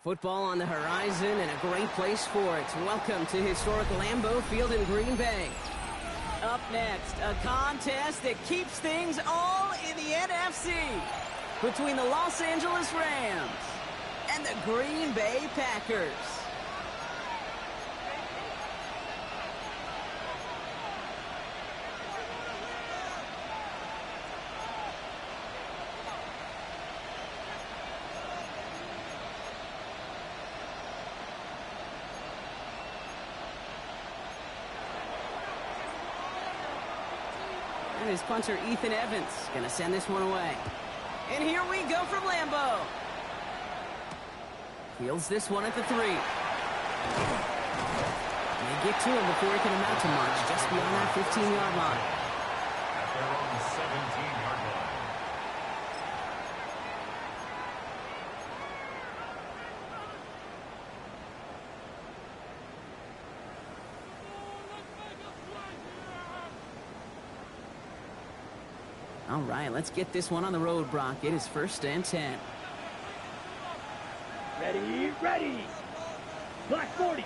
Football on the horizon and a great place for it. Welcome to historic Lambeau Field in Green Bay. Up next, a contest that keeps things all in the NFC between the Los Angeles Rams and the Green Bay Packers. And his punter, Ethan Evans, going to send this one away. And here we go from Lambeau. Fields this one at the 3. They get to him before he can amount to much, just beyond that 15-yard line. At their own 17-yard line. All right, let's get this one on the road, Brock. It is 1st and 10. Ready, ready. Black 40.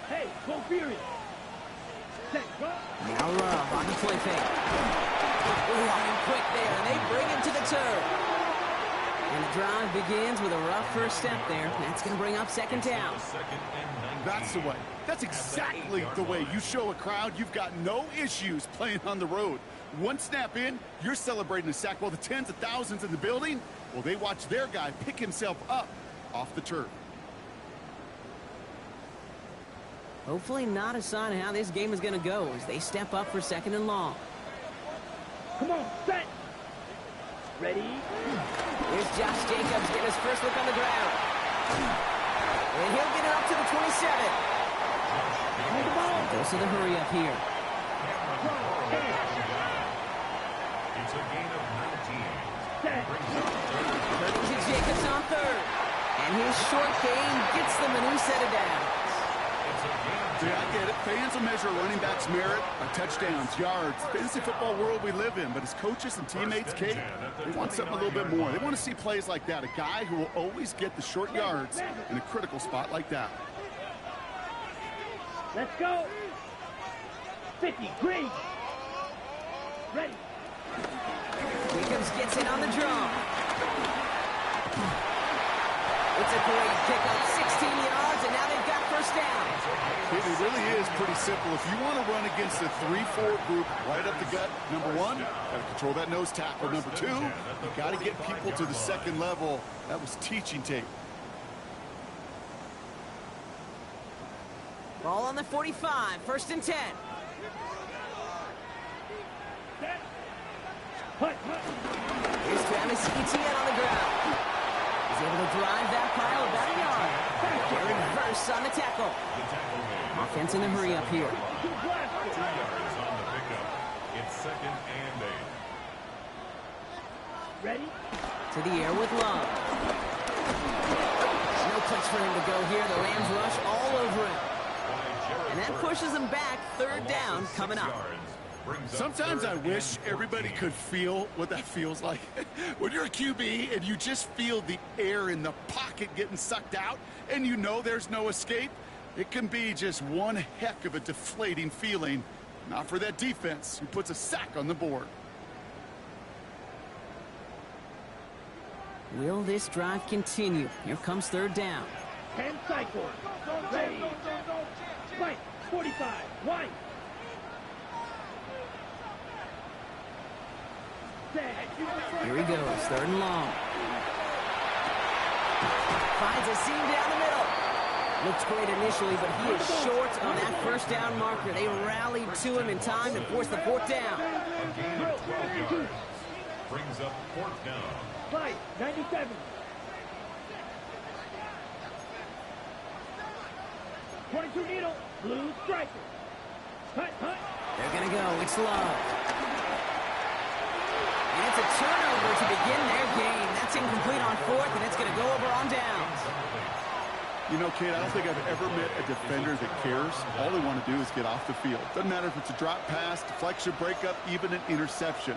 Hey, go Fury. Set, go. Now Love on the play fake. Line quick there, and they bring him to the turf. And the drive begins with a rough first step there. That's going to bring up 2nd down. That's the way. That's exactly the way you show a crowd you've got no issues playing on the road. One snap in, you're celebrating a sack while the tens of thousands in the building, well, they watch their guy pick himself up off the turf. Hopefully not a sign of how this game is going to go as they step up for 2nd and long. Come on, set. Ready. Here's Josh Jacobs getting his first look on the ground. And he'll get it up to the 27. Goes to the hurry up here. It's a gain of 19. Turning to Jacobs on 3rd. And his short game gets them a new set of downs. Yeah, I get it. Fans will measure running backs' merit by touchdowns, yards, fantasy football world we live in. But as coaches and teammates, Kate, they want something a little bit more. They want to see plays like that. A guy who will always get the short yards in a critical spot like that. Let's go. 50, green. Ready. Jacobs gets in on the draw. It's a great pickup, 16 yards, and now they've got 1st down. It really is pretty simple. If you want to run against a 3-4 group right up the gut, number 1, got to control that nose tackle. Number 2, you got to get people to the 2nd level. That was teaching tape. Ball on the 45, 1st and 10. Here's Travis Etienne on the ground. He's able to drive that pile about a yard. Jared Verse on the tackle. Offense in the hurry up here. 2 yards on the pickup. It's 2nd and 8. Ready. To the air with Love. No place for him to go here. The Rams rush all over him. And that pushes him back. 3rd down coming up. Sometimes I wish everybody could feel what that feels like. When you're a QB and you just feel the air in the pocket getting sucked out and you know there's no escape, it can be just one heck of a deflating feeling. Not for that defense who puts a sack on the board. Will this drive continue? Here comes 3rd down. 10 cycles. Ready. Right. 45. White. Here he goes, 3rd and long. Finds a seam down the middle. Looks great initially, but he is short on that 1st down marker. They rallied to him in time to force the 4th down. A gain of 12 yards. Brings up 4th down. 97. .22 needle. Blue striker. Hut, hut. They're going to go. It's Love. And it's a turnover to begin their game. That's incomplete on 4th, and it's going to go over on downs. You know, Kate, I don't think I've ever met a defender that cares. All they want to do is get off the field. Doesn't matter if it's a drop pass, deflection, breakup, even an interception.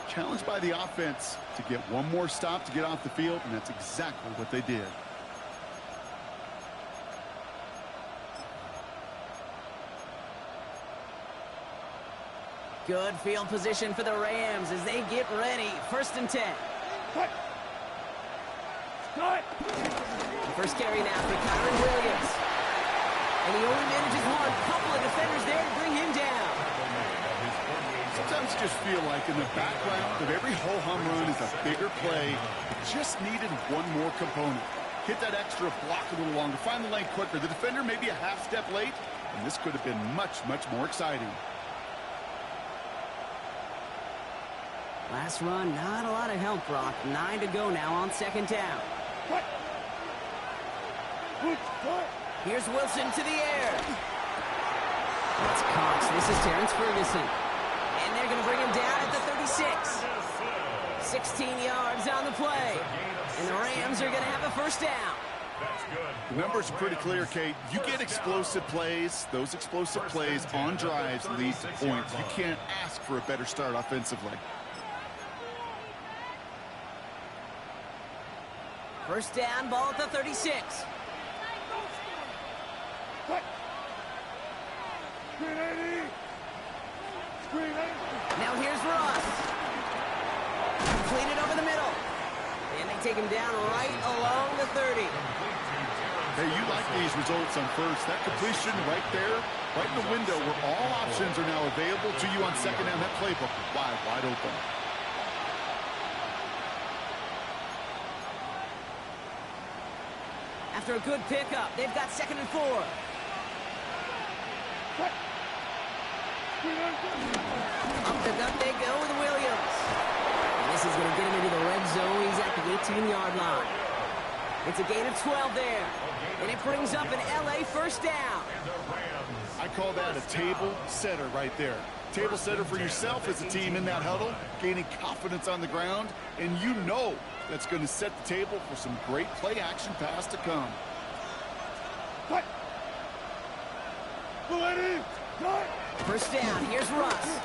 challenged by the offense to get one more stop to get off the field, and that's exactly what they did. Good field position for the Rams as they get ready. 1st and 10. Cut. Cut. First carry now for Kyron Williams. And he only manages one. Couple of defenders there to bring him down. Sometimes you just feel like in the background of every ho-hum run is a bigger play. It just needed one more component. Hit that extra block a little longer. Find the lane quicker. The defender may be a half step late, and this could have been much, much more exciting. Last run, not a lot of help, Brock. 9 to go now on 2nd down. Cut. Here's Wilson to the air. That's Cox. This is Terrence Ferguson. And they're going to bring him down at the 36. 16 yards on the play. And the Rams are going to have a 1st down. The numbers are pretty clear, Kate. You get explosive plays. Those explosive plays on drives lead to points. You can't ask for a better start offensively. 1st down, ball at the 36. Cut. Screen 80. Screen 80. Now here's Ross. Completed over the middle. And they take him down right along the 30. Hey, you like these results on 1st. That completion right there, right in the window where all options are now available to you on 2nd down. That playbook wide open. After a good pickup, they've got 2nd and 4. Cut. Screen 80. Up the gut they go with Williams. And this is going to get him into the red zone. He's at the 18-yard line. It's a gain of 12 there. And it brings up an LA 1st down. I call that a table setter right there. Table setter for yourself as a team in that huddle, gaining confidence on the ground, and you know that's going to set the table for some great play action pass to come. Cut. Cut. 1st down, here's Russ.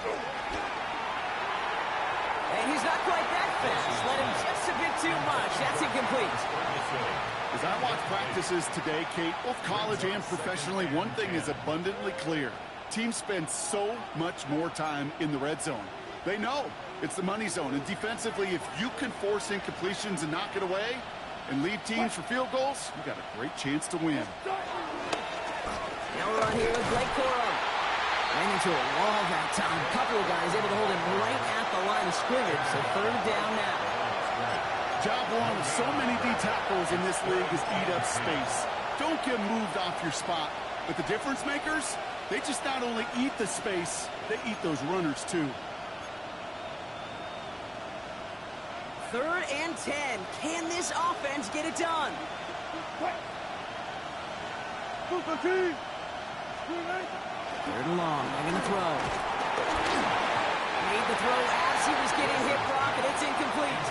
And he's not quite that fast. Let him just a bit too much. That's incomplete. As I watch practices today, Kate, both college and professionally, one thing is abundantly clear. Teams spend so much more time in the red zone. They know it's the money zone. And defensively, if you can force incompletions and knock it away and lead teams for field goals, you got a great chance to win. Now we're on here with Blake Corum. Ran into a wall that time. A couple of guys able to hold him right at the line of scrimmage. So 3rd down now. Job one of so many D tackles in this league is eat up space. Don't get moved off your spot. But the difference makers, they just not only eat the space, they eat those runners too. 3rd and 10. Can this offense get it done? Screen 80. 3rd and long. They're going to throw. Made the throw as he was getting hit, Brock, and it's incomplete.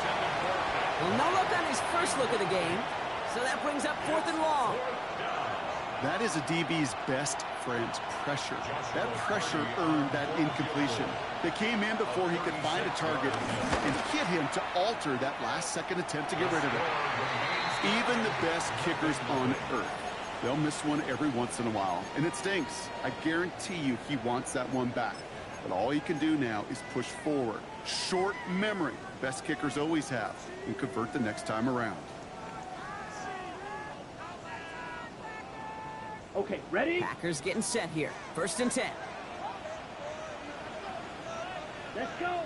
Well, no look on his first look of the game, so that brings up 4th and long. That is a DB's best friend, pressure. That pressure earned that incompletion. They came in before he could find a target and hit him to alter that last-second attempt to get rid of it. Even the best kickers on earth, they'll miss one every once in a while, and it stinks. I guarantee you he wants that one back. But all he can do now is push forward. Short memory, best kickers always have, and convert the next time around. Okay, ready? Packers getting set here. 1st and 10. Let's go.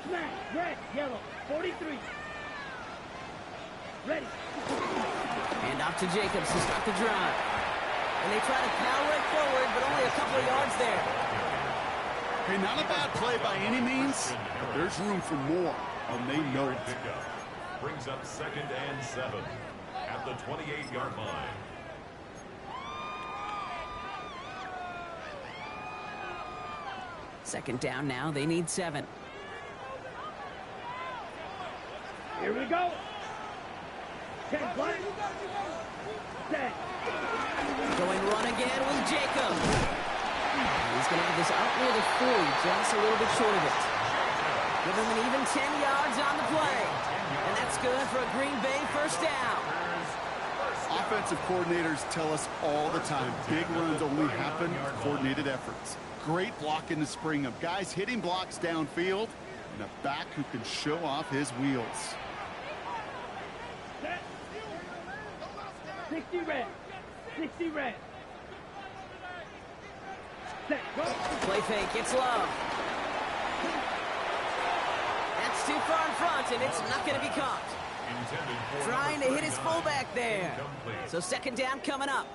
Smash. Red. Yellow. 43. Ready. And off to Jacobs to start the drive. And they try to power it forward, but only a couple of yards there. Hey, not a bad play by any means, but there's room for more, and they know it. Brings up 2nd and 7 at the 28-yard line. Second down now. They need 7. Here we go. 10 black. 10. Going run again with Jacob. He's going to have this out near the 40, just a little bit short of it. Give him an even 10 yards on the play. And that's good for a Green Bay first down. Offensive coordinators tell us all the time, big runs only happen with coordinated efforts. Great block in the spring of guys hitting blocks downfield and a back who can show off his wheels. 60 red. 60 red. Set, go. Play fake, it's Love. That's too far in front, and it's not going to be caught. Trying to hit his fullback there. So second down coming up.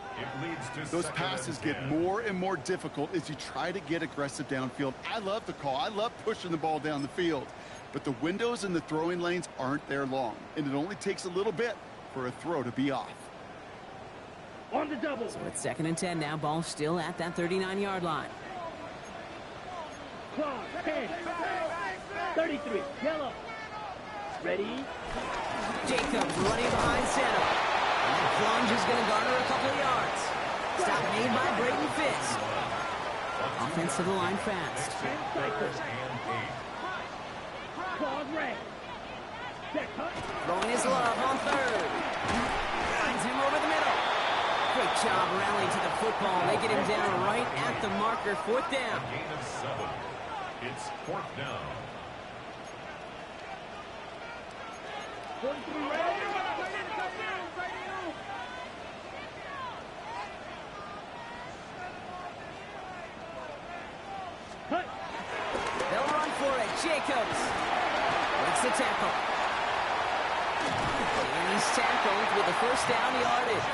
Those passes get more and more difficult as you try to get aggressive downfield. I love the call. I love pushing the ball down the field. But the windows in the throwing lanes aren't there long, and it only takes a little bit for a throw to be off. On the double. So it's second and 10 now. Ball still at that 39-yard line. Clock, 10. 33, yellow. Ready? Jacobs running behind center. And that plunge is going to garner a couple of yards. Stop made by Braden Fisk. Offense to the line fast. Claws red. Set, cut. Throwing his Love on third. Finds him over the middle. Great job rallying to the football. They get him down right at the marker. Fourth down. Gain of 7. It's fourth down. 43 red. Cut. They'll run for it. Jacobs makes the tackle. And he's tackled with the first down yardage.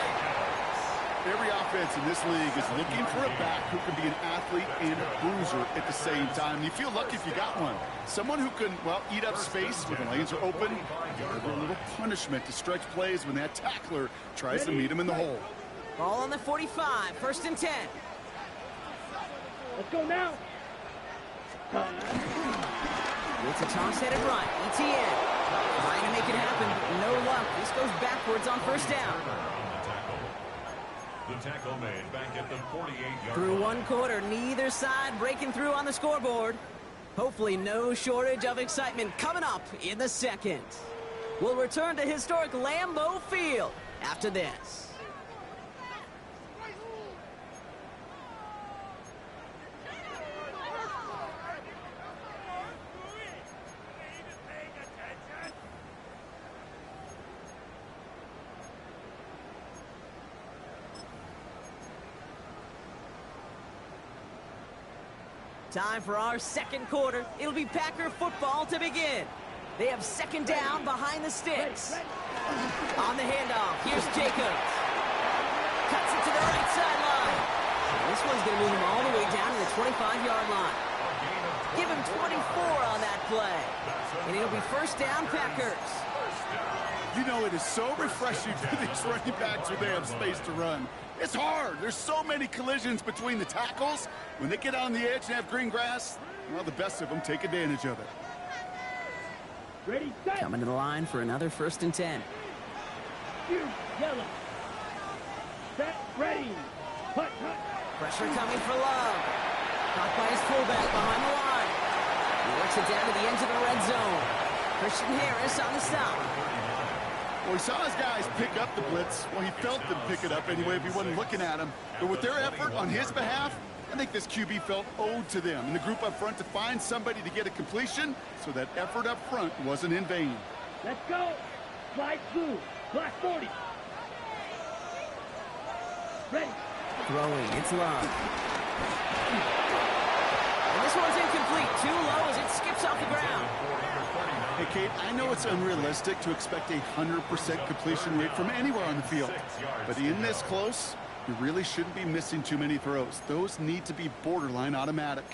Every offense in this league is looking for a back who can be an athlete and a bruiser at the same time. You feel lucky if you got one. Someone who can, well, eat up space when the lanes are open, give a little punishment to stretch plays when that tackler tries to meet him in the hole. Ball on the 45, first and 10. Let's go now. It's a toss headed right. ETN trying to make it happen, but no luck. This goes backwards on first down. The tackle made back at the 48-yard Through line. one quarter, neither side breaking through on the scoreboard. Hopefully no shortage of excitement coming up in the second. We'll return to historic Lambeau Field after this. Time for our second quarter. It'll be Packer football to begin. They have second down behind the sticks. On the handoff, here's Jacobs. Cuts it to the right sideline. This one's going to move him all the way down to the 25-yard line. Give him 24 on that play. And it'll be first down Packers. You know, it is so refreshing for these running backs when they have space to run. It's hard. There's so many collisions between the tackles. When they get on the edge and have green grass, well, the best of them take advantage of it. Ready, set. Coming to the line for another first and 10. Shoot, yellow. Set, ready. Cut, cut. Pressure coming for Love. Caught by his fullback behind the line. He works it down to the edge of the red zone. Christian Harris on the stop. Well, he saw his guys pick up the blitz. Well, he felt them pick it up anyway if he wasn't looking at him. But with their effort on his behalf, I think this QB felt owed to them and the group up front to find somebody to get a completion, so that effort up front wasn't in vain. Let's go. Slide through. Black 40. Ready. Throwing, it's Love. And this one's incomplete. Too low as it skips off the ground. Hey, Kate, I know it's unrealistic to expect a 100% completion rate from anywhere on the field. But in this close, you really shouldn't be missing too many throws. Those need to be borderline automatic.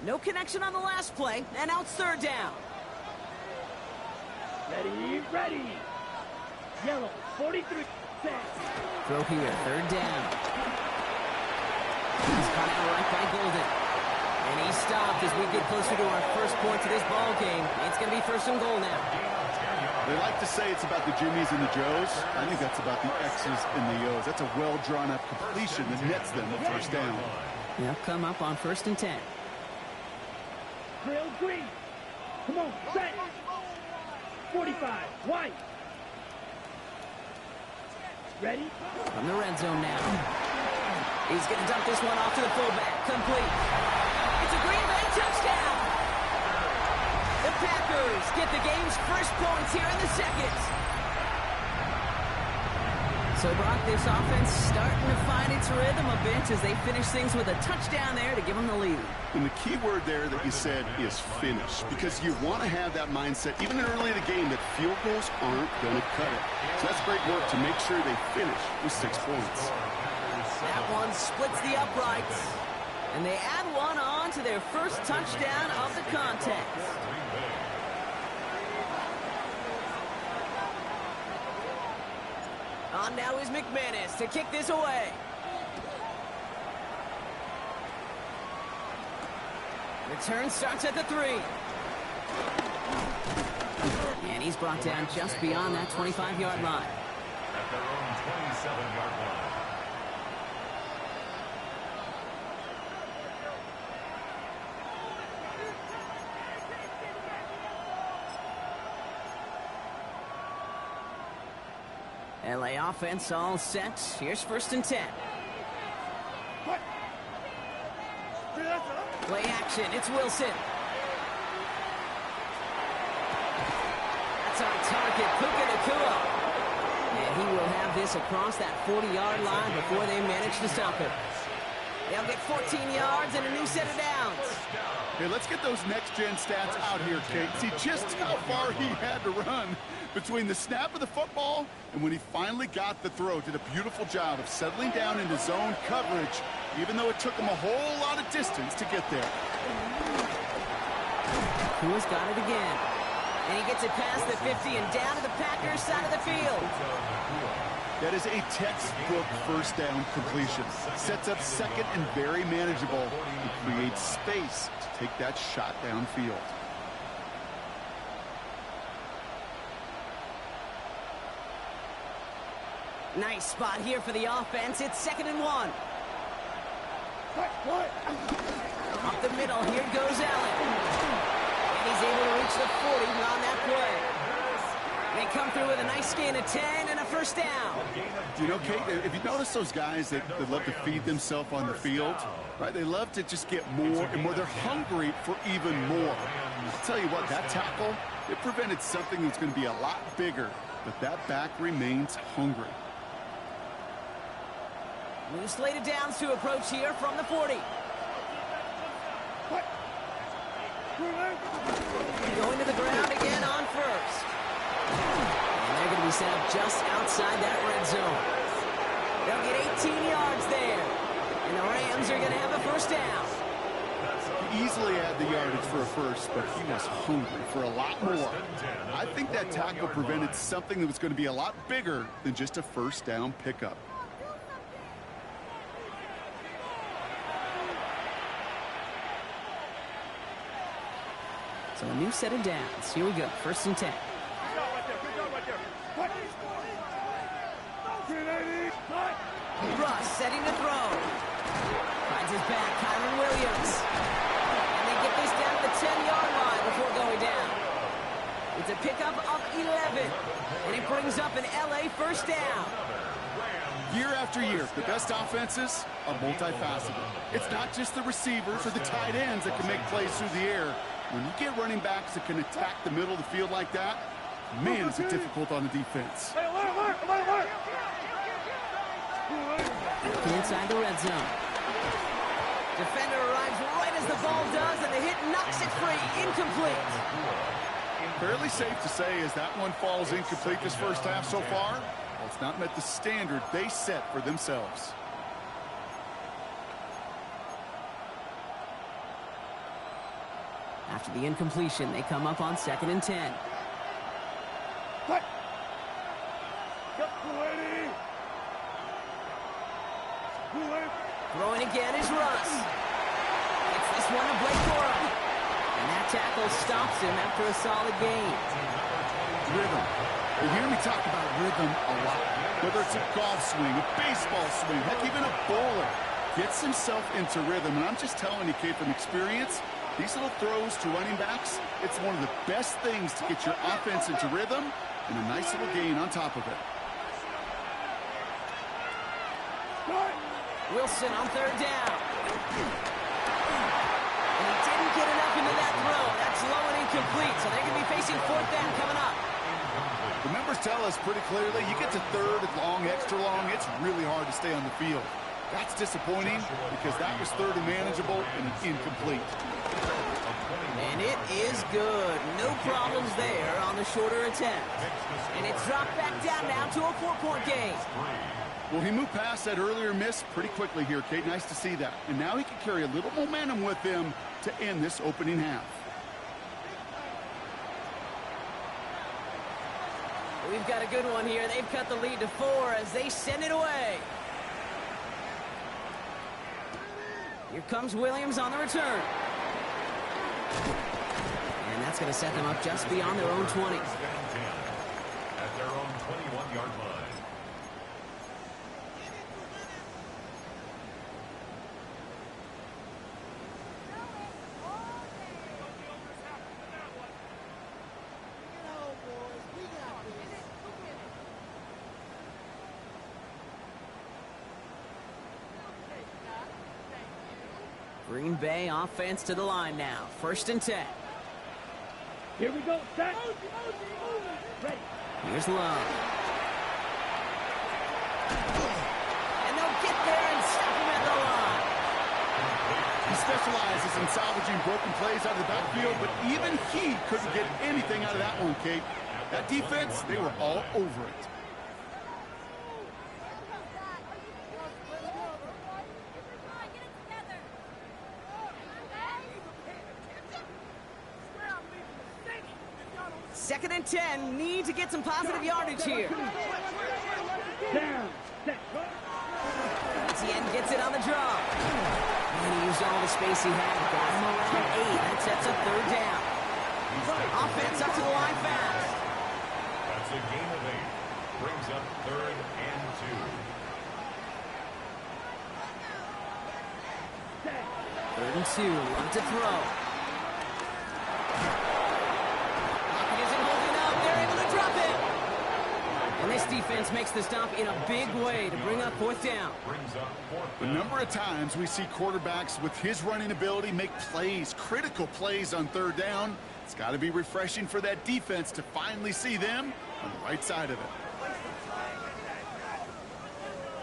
No connection on the last play, and now it's third down. Ready, ready. Yellow, 43. Set. Throw here, third down. He's caught out right by Golden. And he stopped as we get closer to our first point to this ball game. It's going to be first and goal now. They like to say it's about the Jimmies and the Joes. I think that's about the X's and the O's. That's a well-drawn-up completion that nets them a first down. They'll come up on 1st and 10. Trail green. Come on, set. 45, white. Ready? From the red zone now. He's going to dump this one off to the fullback. Complete. It's a Green Bay touchdown. The Packers get the game's first points here in the second. So, Brock, this offense starting to find its rhythm a bit as they finish things with a touchdown there to give them the lead. And the key word there that you said is finish, because you want to have that mindset, even early in the game, that field goals aren't going to cut it. So that's great work to make sure they finish with 6 points. That one splits the uprights, and they add one on to their first touchdown of the contest. On now is McManus to kick this away. Return starts at the 3. And he's brought down just beyond that 25-yard line. At their own 27-yard line. LA offense all set. Here's 1st and 10. Play action. It's Wilson. That's our target, Puka Nacua. And he will have this across that 40-yard line before they manage to stop it. They'll get 14 yards and a new set of downs. Hey, let's get those next-gen stats out here, Kate. See just how far he had to run between the snap of the football and when he finally got the throw. Did a beautiful job of settling down into zone coverage, even though it took him a whole lot of distance to get there. Nacua's got it again. And he gets it past the 50 and down to the Packers side of the field. That is a textbook first down completion. Sets up second and very manageable. It creates space to take that shot downfield. Nice spot here for the offense. It's 2nd and 1. Up the middle, here goes Allen. And he's able to reach the 40 on that play. They come through with a nice gain of 10 and a first down. You know, Kate, if you notice those guys that love to feed themselves on the field, right? They love to just get more and more. They're hungry for even more. I'll tell you what, that tackle, it prevented something that's going to be a lot bigger, but that back remains hungry. New slate of downs to approach here from the 40. Going to the ground again on first. And they're going to be set up just outside that red zone. They'll get 18 yards there. And the Rams are going to have a first down. He easily had the yardage for a first, but he was hungry for a lot more. I think that tackle prevented something that was going to be a lot bigger than just a first down pickup. So a new set of downs. Here we go. 1st and 10. Russ setting to throw. Finds his back, Kyron Williams. And they get this down to the 10-yard line before going down. It's a pickup of 11. And it brings up an LA first down. Year after year, the best offenses are multifaceted. It's not just the receivers or the tight ends that can make plays through the air. When you get running backs that can attack the middle of the field like that, man, is it difficult on the defense. Inside the red zone. Defender arrives right as the ball does, and the hit knocks it free. Incomplete. Fairly safe to say as that one falls incomplete this first half so far, well, it's not met the standard they set for themselves. After the incompletion, they come up on 2nd and 10. Throwing again is Russ. It's this one to Blake Corum. And that tackle stops him after a solid gain. Rhythm. You hear me talk about rhythm a lot. Whether it's a golf swing, a baseball swing, heck, even a bowler. Gets himself into rhythm. And I'm just telling you, kid, from experience, these little throws to running backs, it's one of the best things to get your offense into rhythm and a nice little gain on top of it. Wilson on third down. And he didn't get enough into that throw. That's low and incomplete, so they're going to be facing fourth down coming up. The numbers tell us pretty clearly, you get to third and long, extra long, it's really hard to stay on the field. That's disappointing because that was third and manageable and an incomplete. And it is good. No problems there on the shorter attempt. And it's dropped back down now to a 4-point game. Well, he moved past that earlier miss pretty quickly here, Kate. Nice to see that. And now he can carry a little momentum with him to end this opening half. We've got a good one here. They've cut the lead to 4 as they send it away. Here comes Williams on the return. And that's going to set them up just beyond their own 20. At their own 21-yard line. Green Bay offense to the line now. 1st and 10. Here we go, set. Ready. Here's Love. And they'll get there and stop him at the line. He specializes in salvaging broken plays out of the backfield, but even he couldn't get anything out of that one, Kate. That defense, they were all over it. Second and 10. Need to get some positive yardage here. Down. Set. Etienne gets it on the draw. And he used all the space he had. Got him around 8. That sets up third down. Offense up to the line fast. That's a gain of 8. Brings up 3rd and 2. 3rd and 2. Love to throw. And this defense makes the stop in a big way to bring up 4th down. The number of times we see quarterbacks with his running ability make plays, critical plays on 3rd down. It's got to be refreshing for that defense to finally see them on the right side of it.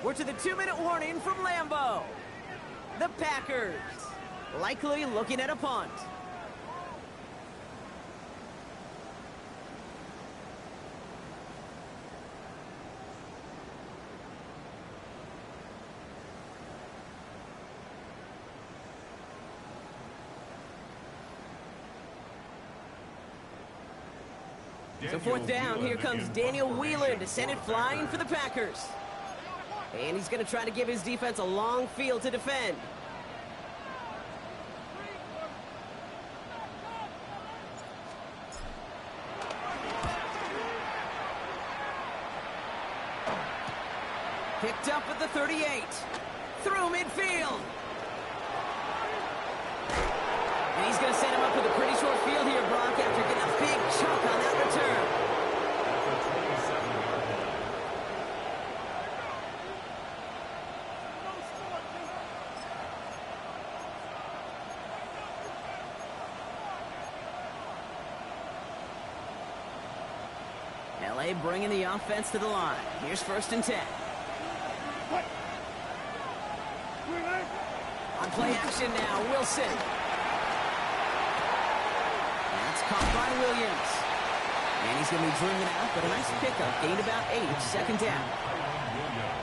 We're to the 2-minute warning from Lambeau. The Packers likely looking at a punt. So 4th down, here comes Daniel Wheeler to send it flying for the Packers. And he's going to try to give his defense a long field to defend. Picked up at the 38. Through midfield. And he's going to set him up with a pretty short field here, Brock, after getting a big chunk on that return. LA bringing the offense to the line. Here's 1st and 10. On play action now, Wilson. That's caught by Williams. And he's going to be driven out, but a nice pickup. Gained about 8, 2nd down.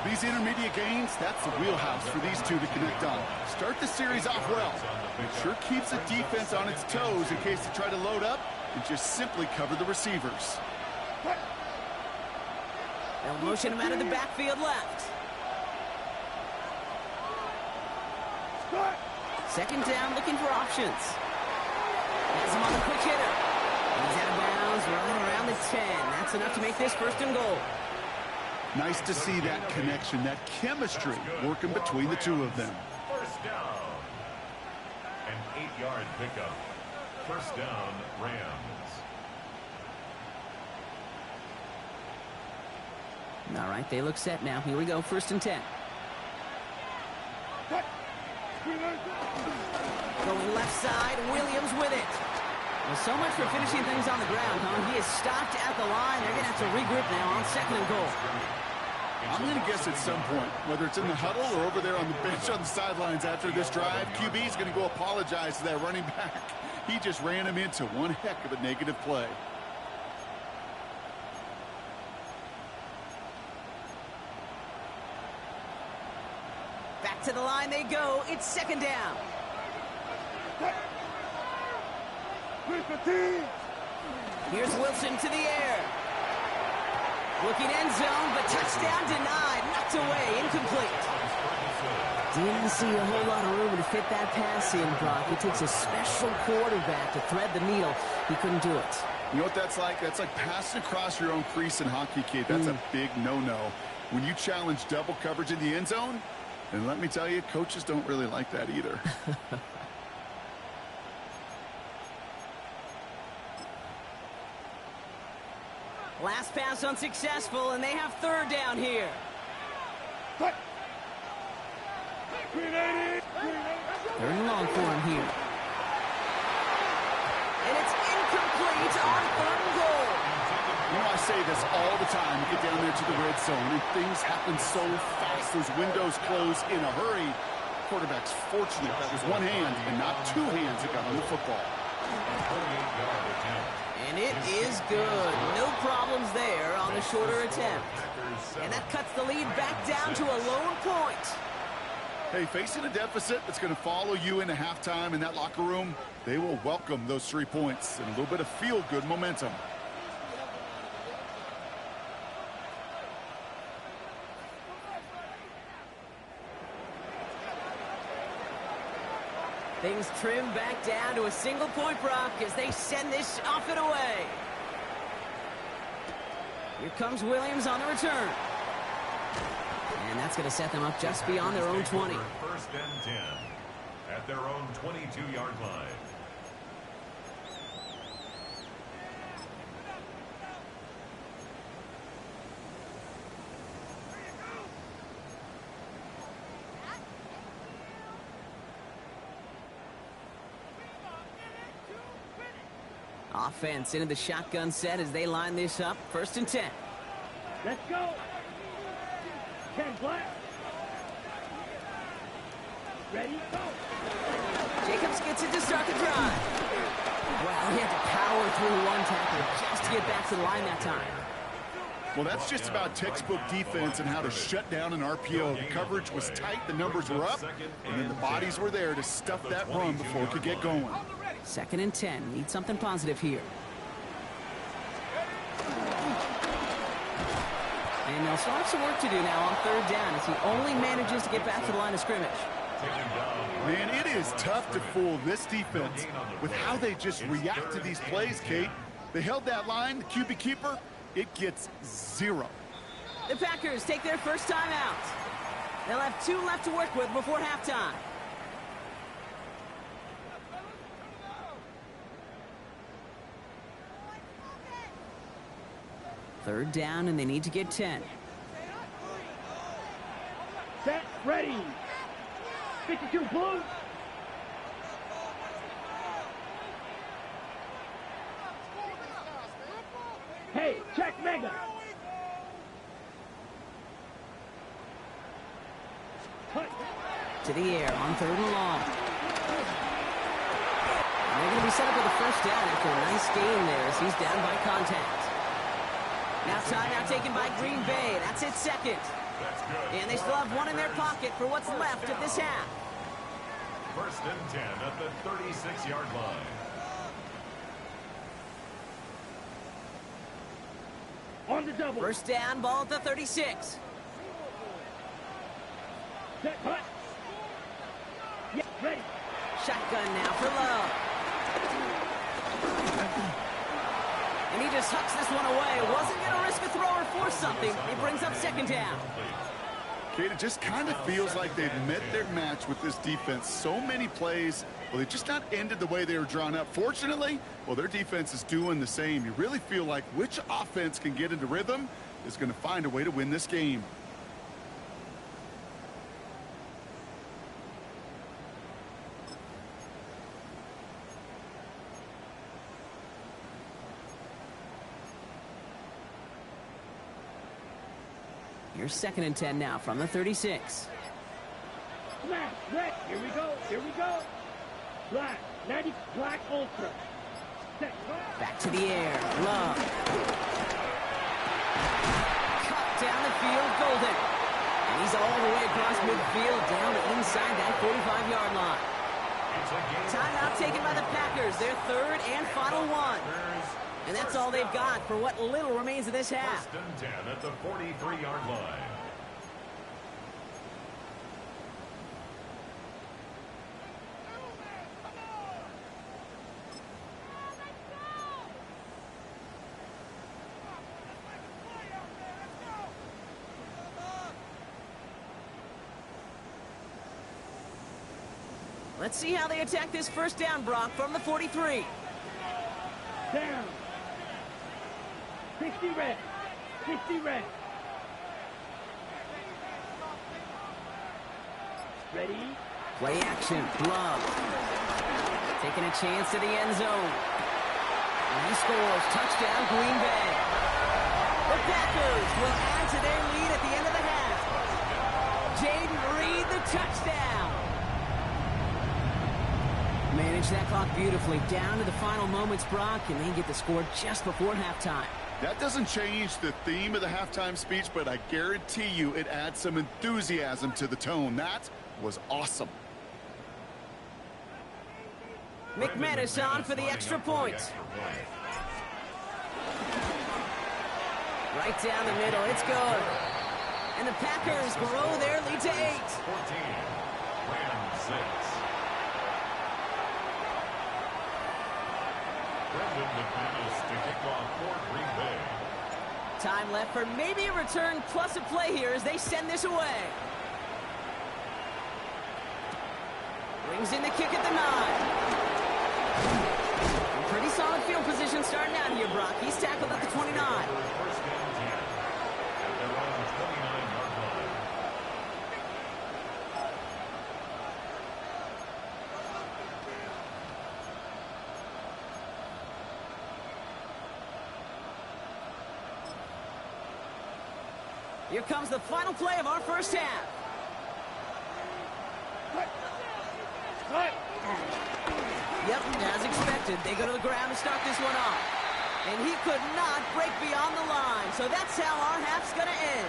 These intermediate gains, that's the wheelhouse for these two to connect on. Start the series off well. It sure keeps the defense on its toes in case they try to load up and just simply cover the receivers. They'll motion him out of the backfield left. 2nd down, looking for options. Has has him on the quick hitter. And he's out of bounds right around the 10. That's enough to make this first and goal. Nice to see that connection, that chemistry working between the two of them. First down. An 8-yard pickup. First down, Rams. All right, they look set now. Here we go, first and 10. Going left side, Williams with it. Well, so much for finishing things on the ground, huh? He is stopped at the line. They're going to have to regroup now on second and goal. I'm going to guess at some point, whether it's in the huddle or over there on the bench on the sidelines after this drive, QB is going to go apologize to that running back. He just ran him into one heck of a negative play. Back to the line they go. It's second down. Here's Wilson to the air. Looking end zone, but touchdown denied. Knocked away, incomplete. Didn't see a whole lot of room to fit that pass in, Brock. It takes a special quarterback to thread the needle. He couldn't do it. You know what that's like? That's like passing across your own crease in hockey, kid. That's a big no-no. When you challenge double coverage in the end zone, and let me tell you, coaches don't really like that either. Last pass unsuccessful, and they have third down here. Third and long for him here. And it's incomplete on third and goal. You know, I say this all the time. You get down there to the red zone, and things happen so fast. Those windows close in a hurry. Quarterback's fortunate that was one hand and not two hands that got on the football. And it is good. No problems there on the shorter attempt. And that cuts the lead back down to a lone point. Hey, facing a deficit that's going to follow you into halftime in that locker room, they will welcome those 3 points and a little bit of feel-good momentum. Things trim back down to a single point, Brock, as they send this off and away. Here comes Williams on the return. And that's going to set them up just beyond their own 20. First and 10 at their own 22-yard line. Offense into the shotgun set as they line this up. First and 10. Let's go. 10 black. Ready, go. Jacobs gets it to start the drive. Wow, he had to power through one tackle just to get back to the line that time. Well, that's just about textbook defense and how to shut down an RPO. The coverage was tight, the numbers were up, and then the bodies were there to stuff that run before it could get going. Second and 10. Need something positive here. And they'll still have some work to do now on third down as he only manages to get back to the line of scrimmage. Man, it is tough to fool this defense with how they just react to these plays, Kate. They held that line, the QB keeper, it gets 0. The Packers take their first time out. They'll have 2 left to work with before halftime. Third down, and they need to get 10. Set, ready. 52 blue. Hey, check mega. To the air on third and long. And they're going to be set up with a first down after a nice gain there as he's down by contact. Now timeout taken by Green Bay. That's its second. And they still have one in their pocket for what's left of this half. First and 10 at the 36-yard line. On the double. First down, ball at the 36. Set, hut. Yeah, ready. Shotgun now for Love. And he just hucks this one away. Wasn't going to risk a throw or force something. It brings up second down. Kate, it just kind of feels like they've met their match with this defense. So many plays, well, they just not ended the way they were drawn up. Fortunately, well, their defense is doing the same. You really feel like which offense can get into rhythm is going to find a way to win this game. Here's 2nd and 10 now from the 36. Black, red, here we go, here we go. Black, 90, black ultra. Set, Back to the air, Love. Cut down the field, Golden. And he's all the way across midfield, down inside that 45-yard line. Timeout taken by the Packers, their 3rd and final one. And that's all they've got for what little remains of this half. 1st and 10 at the 43-yard line. Let's see how they attack this first down, Brock, from the 43. down. 60 red, 60 red. Ready? Play action, Love. Taking a chance to the end zone. And he scores, touchdown, Green Bay. The Packers will add to their lead at the end of the half. Jaden Reed, the touchdown. Manage that clock beautifully down to the final moments, Brock, and they get the score just before halftime. That doesn't change the theme of the halftime speech, but I guarantee you it adds some enthusiasm to the tone. That was awesome. McManus on for the extra point. Right down the middle, it's good. And the Packers grow their lead to 8. 14, Rams 6. Brendan McManus to kick off for Green Bay. Time left for maybe a return plus a play here as they send this away. Brings in the kick at the 9. Pretty solid field position starting out here, Brock. He's tackled at the 29. 1st and 10 at their own 29-yard line. Here comes the final play of our first half. Yep, as expected, they go to the ground to start this one off. And he could not break beyond the line, so that's how our half's going to end.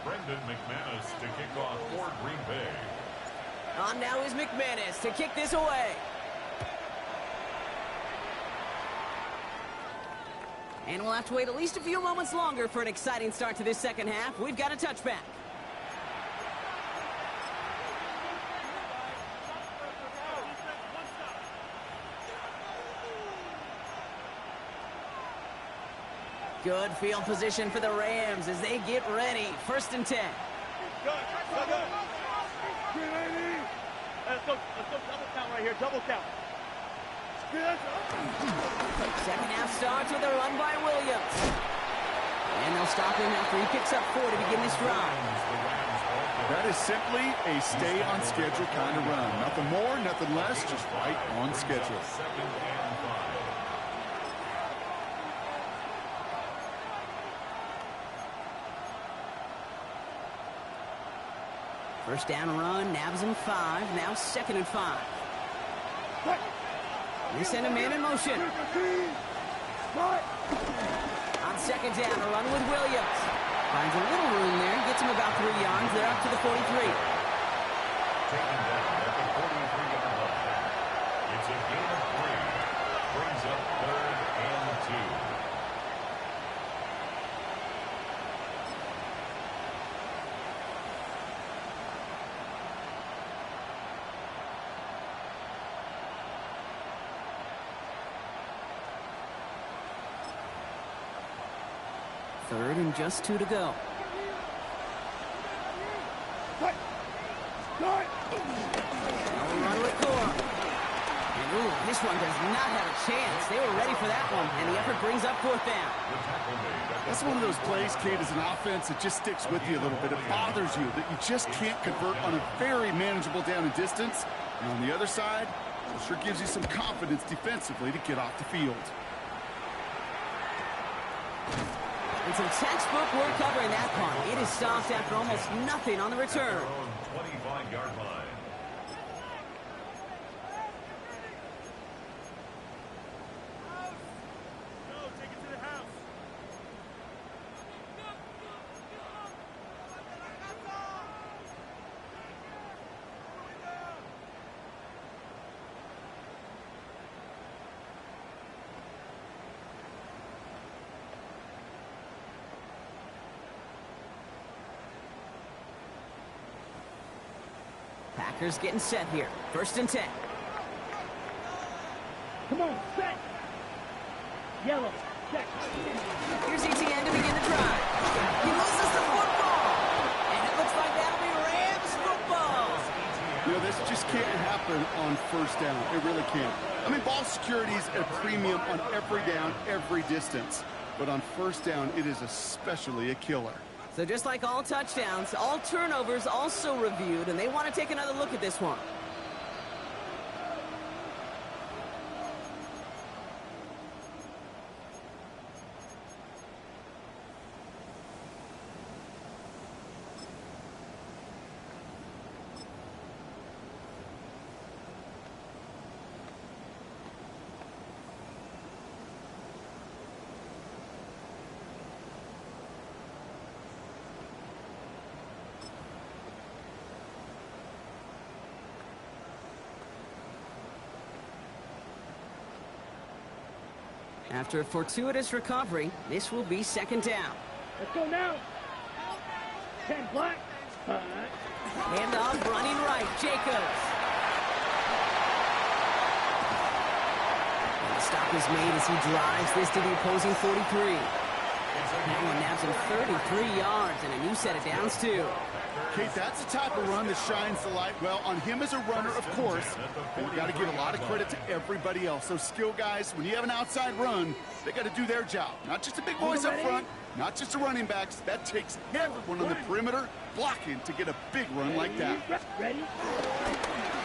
Brendan McManus to kick off for Green Bay. On now is McManus to kick this away. And we'll have to wait at least a few moments longer for an exciting start to this second half. We've got a touchback. Good field position for the Rams as they get ready. 1st and 10. Let's go double count right here, double count. Second half starts with a run by Williams. And they'll stop him after he picks up 4 to begin this drive. That is simply a stay on schedule kind of run. Nothing more, nothing less, just right on schedule. 2nd and 5. First down run, nabs him 5. Now 2nd and 5. They send a man in motion. On 2nd down, a run with Williams. Finds a little room there, gets him about 3 yards. They're up to the 43. taken down at the 43-yard line. It's a gain of 3. Brings up 3rd and 2. Third and just 2 to go. Run with Core. And ooh, this one does not have a chance. They were ready for that one, and the effort brings up 4th down. That's one of those plays, Kate, as an offense that just sticks with you a little bit. It bothers you that you just can't convert on a very manageable down and distance. And on the other side, it sure gives you some confidence defensively to get off the field. And some textbook work covering that punt. It is stopped after almost nothing on the return. 25-yard line. Packers getting set here. 1st and 10. Come on, set. Yellow, check. Here's ETN to begin the drive. He loses the football. And it looks like that'll be Rams football. You know, this just can't happen on 1st down. It really can't. I mean, ball security is a premium on every down, every distance. But on 1st down, it is especially a killer. So just like all touchdowns, all turnovers also reviewed, and they want to take another look at this one. After a fortuitous recovery, this will be 2nd down. Let's go now. 10 black. Hand off running right, Jacobs. And the stop is made as he drives this to the opposing 43. That one nabs him 33 yards and a new set of downs, too. Kate, that's the type of run that shines the light, well, on him as a runner, of course, but you got to give a lot of credit to everybody else. Those skill guys, when you have an outside run, they got to do their job. Not just the big boys up front, not just the running backs. That takes everyone on the perimeter blocking to get a big run like that. Ready?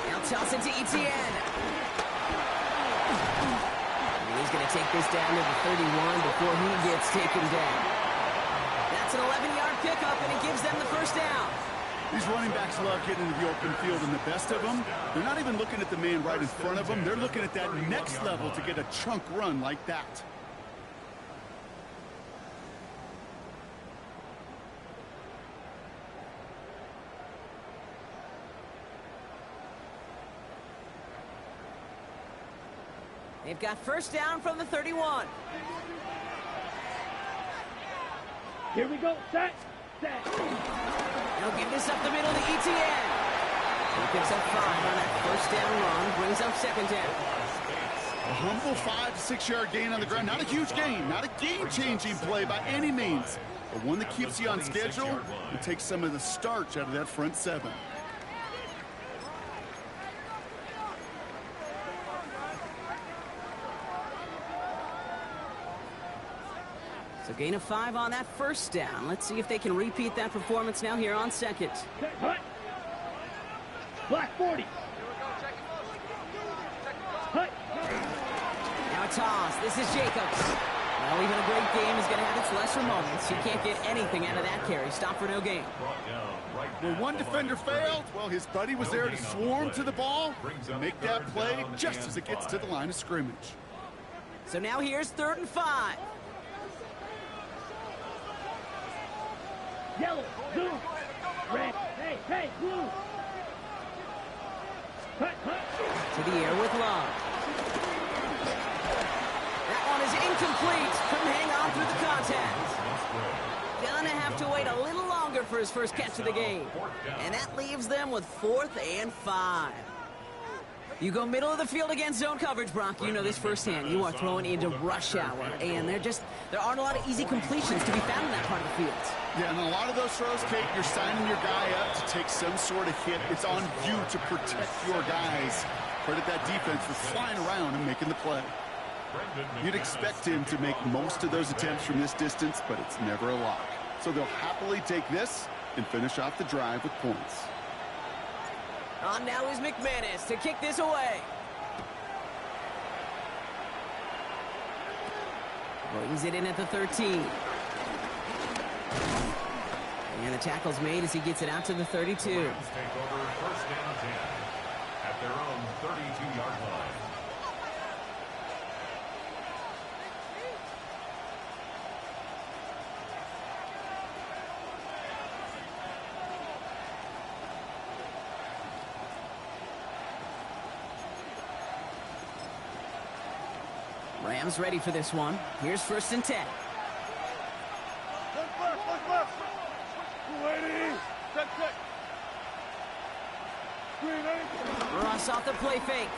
Now toss it to ETN. And he's going to take this down to the 31 before he gets taken down. That's an 11-yard pickup, and it gives them the 1st down. These running backs love getting into the open field, and the best of them, they're not even looking at the man right in front of them. They're looking at that next level to get a chunk run like that. They've got 1st down from the 31. Here we go. Set. Set. They'll give this up the middle to ETN. He picks up 5 on that 1st down run, brings up 2nd down. A humble 5 to 6 yard gain on the ground. Not a huge gain, not a game-changing play by any means, but one that keeps you on schedule and takes some of the starch out of that front 7. So gain of 5 on that 1st down. Let's see if they can repeat that performance now here on 2nd. Hut. Black 40. Hut. Now a toss. This is Jacobs. Well, even a great game is going to have its lesser moments. You can't get anything out of that carry. Stop for no gain. Where one defender failed, well, his buddy was there to swarm to the ball and make that play just as it gets to the line of scrimmage. So now here's 3rd and 5. Yellow, blue, red, hey, blue. To the air with Love. That one is incomplete. Couldn't hang on through the contact. Gonna have to wait a little longer for his first catch of the game. And that leaves them with 4th and 5. You go middle of the field against zone coverage, Brock. You know this firsthand. You are throwing into rush hour, and there aren't a lot of easy completions to be found in that part of the field. Yeah, and a lot of those throws, Kate, you're signing your guy up to take some sort of hit. It's on you to protect your guys. Credit that defense for flying around and making the play. You'd expect him to make most of those attempts from this distance, but it's never a lock. So they'll happily take this and finish off the drive with points. On now is McManus to kick this away. Brings it in at the 13. And the tackle's made as he gets it out to the 32. Take over 1st and 10 at their own 32-yard line. Rams ready for this one. Here's 1st and 10. Ross off the play fake.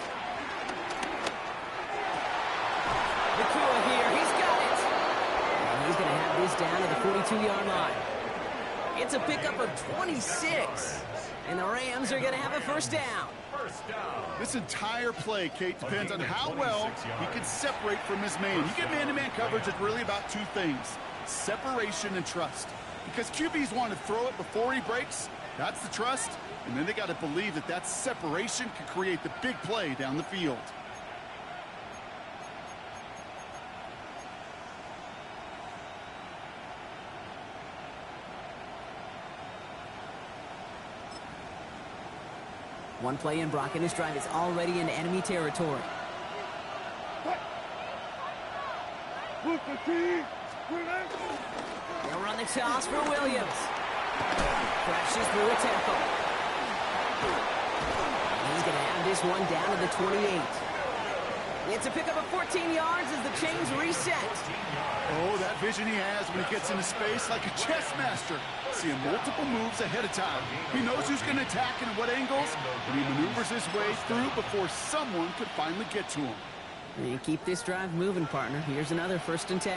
Nakua here. He's got it. And he's going to have this down to the 42-yard line. It's a pickup of 26. And the Rams are going to have a 1st down. This entire play, Kate, depends on how well he can separate from his man. You get man-to-man coverage, it's really about 2 things: separation and trust. Because QBs want to throw it before he breaks. That's the trust. And then they got to believe that that separation can create the big play down the field. One play in, Brock, and his drive is already in enemy territory. They'll run the toss for Williams. Crashes through a tackle. He's going to have this one down to the 28. It's a pickup of 14 yards as the chains reset. Oh, that vision he has when he gets into space like a chess master. Seeing multiple moves ahead of time. He knows who's going to attack and at what angles, and he maneuvers his way through before someone could finally get to him. And you keep this drive moving, partner. Here's another 1st and 10.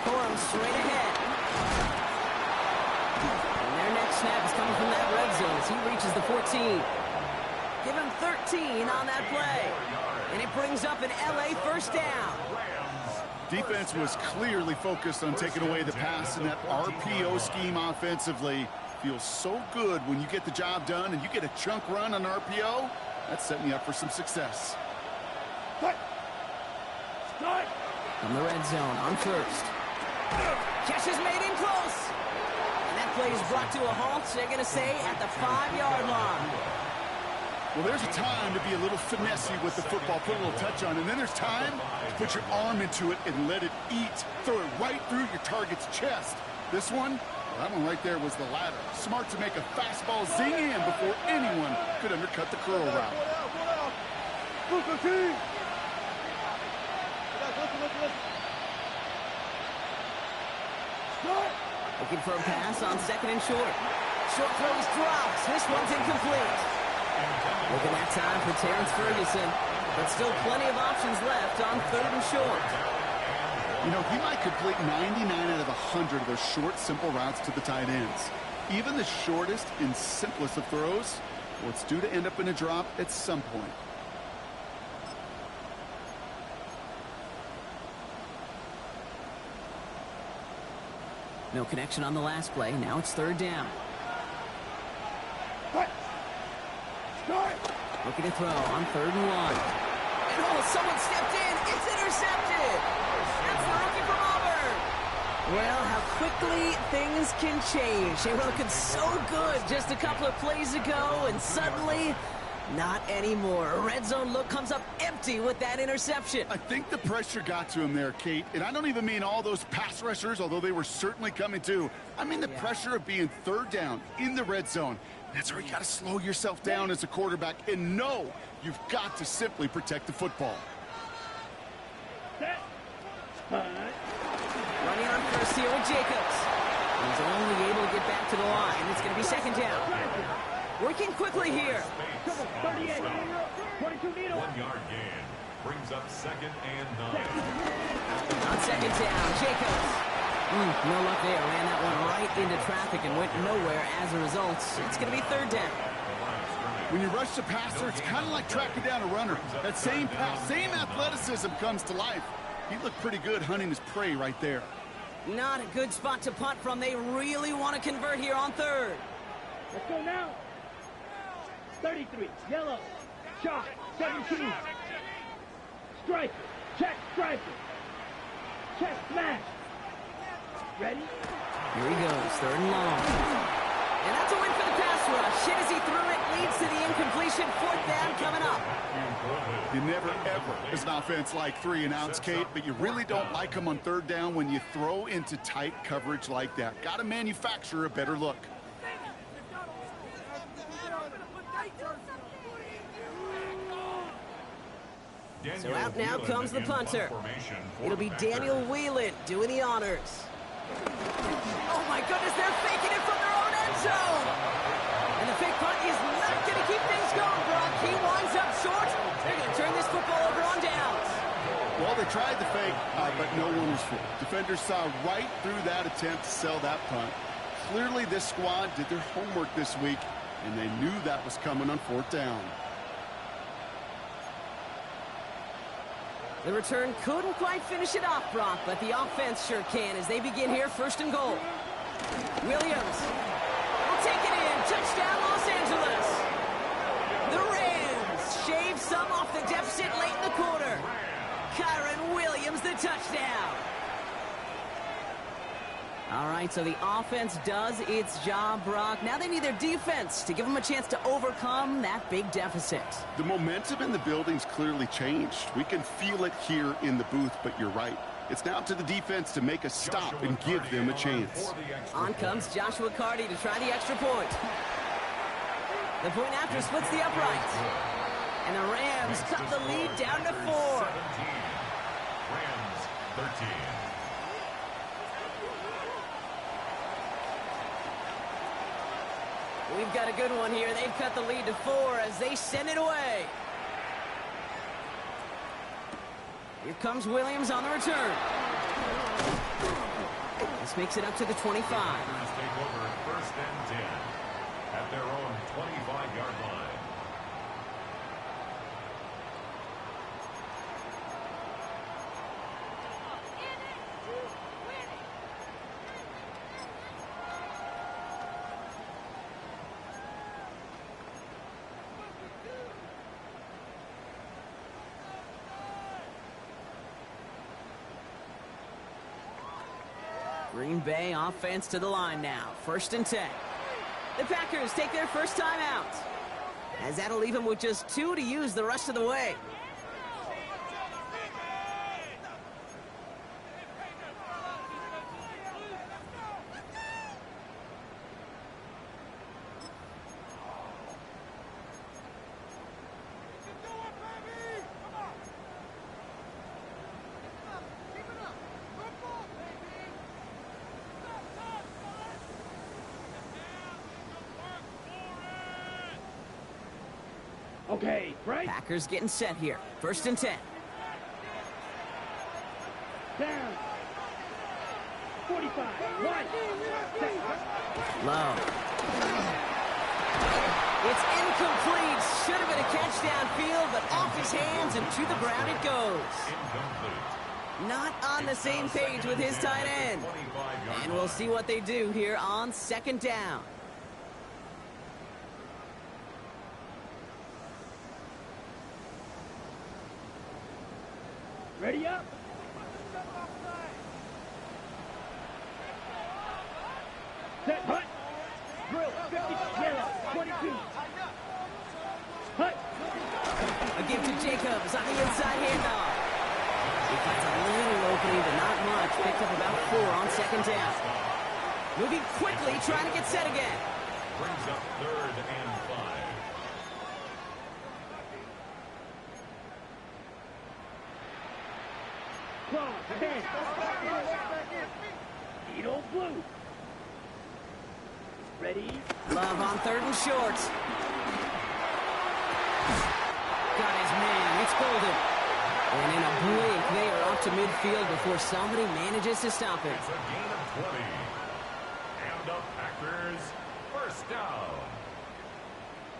Corum straight ahead. And their next snap is coming from that red zone as he reaches the 14. Give him 13 on that play. And it brings up an LA 1st down. Defense was clearly focused on taking away the pass in that RPO scheme offensively. Feels so good when you get the job done and you get a chunk run on RPO. That's setting you up for some success. From the red zone on 1st. Catch is made in close. And that play is brought to a halt, they're going to say, at the 5-yard line. Well, there's a time to be a little finessey with the football, put a little touch on, and then there's time to put your arm into it and let it eat. Throw it right through your target's chest. This one, that one right there was the latter. Smart to make a fastball zing in before anyone could undercut the curl route. Looking for a pass on 2nd and short. Short throw is dropped. This one's incomplete. Looking at time for Terrence Ferguson, but still plenty of options left on 3rd and short. You know, he might complete 99 out of 100 of those short, simple routes to the tight ends. Even the shortest and simplest of throws, well, it's due to end up in a drop at some point. No connection on the last play. Now it's 3rd down. Looking to throw on 3rd and 1. And oh, someone stepped in. It's intercepted. That's the rookie from Auburn. Well, how quickly things can change. They were looking so good just a couple of plays ago, and suddenly Not anymore. A red zone look comes up empty with that interception. I think the pressure got to him there, Kate. And I don't even mean all those pass rushers, although they were certainly coming too. I mean the pressure of being third down in the red zone. That's where you got to slow yourself down as a quarterback and know you've got to simply protect the football. Set. Punt. Running on first here with Jacobs. He's only able to get back to the line. It's going to be second down. Working quickly here. 38. 22 needle. 1 yard gain. Brings up second and 9. On second down, Jacobs. No luck there. Ran that one right into traffic and went nowhere as a result. It's going to be third down. When you rush the passer, it's kind of like tracking down a runner. That same pass, same athleticism comes to life. He looked pretty good hunting his prey right there. Not a good spot to punt from. They really want to convert here on third. Let's go now. 33. Yellow. Shot. 17. Striker. Check striker. Check smash. Ready? Here he goes. Third and long. And that's a win for the pass rush. Hit as he threw it. Leads to the incompletion. Fourth down coming up. You never, ever, as an offense, like 3 and outs, Kate, but you really don't like them on third down when you throw into tight coverage like that. Got to manufacture a better look. So out now comes the punter. It'll be Daniel Whelan doing the honors. Oh my goodness, they're faking it from their own end zone. And the fake punt is not going to keep things going, Brock. He winds up short. They're going to turn this football over on downs. Well, they tried the fake, but no one was fooled. Defenders saw right through that attempt to sell that punt. Clearly, this squad did their homework this week, and they knew that was coming on fourth down. The return couldn't quite finish it off, Brock, but the offense sure can as they begin here first and goal. Williams will take it in. Touchdown, Los Angeles. The Rams shave some off the deficit late in the quarter. Kyron Williams, the touchdown. All right, so the offense does its job, Brock. Now they need their defense to give them a chance to overcome that big deficit. The momentum in the building's clearly changed. We can feel it here in the booth, but you're right. It's now to the defense to make a stop and give them a chance. On comes Joshua Carty to try the extra point. The point after splits the upright. And the Rams cut the lead down to 4. Rams 13. We've got a good one here. They've cut the lead to 4 as they send it away. Here comes Williams on the return. This makes it up to the 25. Packers take over first and 10 at their own 25-yard line. Green Bay offense to the line now. First and 10. The Packers take their first time out, as that'll leave them with just 2 to use the rest of the way. Okay, right? Packers getting set here. First and 10. Down. 45. One. Low. It's incomplete. Should have been a catch downfield, but off his hands and to the ground it goes. Incomplete. Not on the same page with his tight end. And we'll see what they do here on second down. Ready up. Set, hut. Drill, 50, yellow, 22. Hut. Jacobs on the inside handoff. He finds a little opening, but not much. Picked up about 4 on second down. Moving quickly, trying to get set again. Brings up 3rd and 5. Cross, 10. Needle blue. Ready? Love on 3rd and short. Got his man. It's golden. And in a blink, they are off to midfield before somebody manages to stop it. It's a gain of 20. And the Packers, first down.